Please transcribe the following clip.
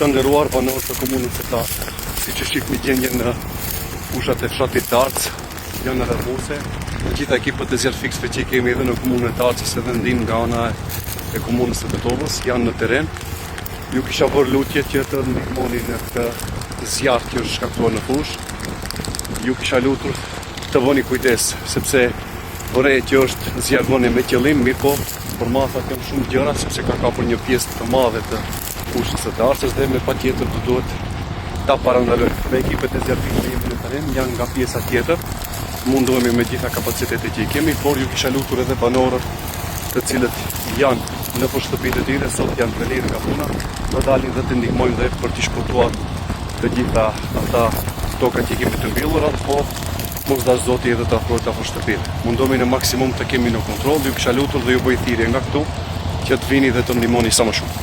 Të nderuar banorë të komunës së Tarës, siç e shihni gjendjen në fushat e fshatit Tarës, janë nervose. Të gjitha ekipët e zjarrfiksve që kemi edhe në komunën e Tarës edhe ndihmë nga ana e komunës së Tetovës janë në terren. Ju kisha bërë lutje që të ndihmoni në këtë zjarr që është shkaktuar në fushë. Ju kisha lutur të vëni kujdes, sepse vëreja që është zjarrvënie me qëllim, mirë po, formatat janë shumë gjëra sepse ka kapur një pjesë të madhe të fushës së Tarës dhe me patjetër do duhet ta parandalojmë. Me ekipet e zjarrfikëve jemi në terren, janë nga pjesa tjetër. Mundohemi me gjitha kapacitetet që i kemi, por ju kisha lutur edhe banorët të cilët janë në shtëpitë e tyre, sot janë të lirë nga puna, të dalin dhe të ndihmojnë dhe për të shpëtuar të gjitha ata toka që kemi të mbyllura, po mos dash Zoti edhe të afrohet afër shtëpive. Mundohemi në maksimum të kemi në kontroll, ju kisha lutur dhe ju bëj thirrje nga këtu që të vini dhe të ndihmoni sa më shumë.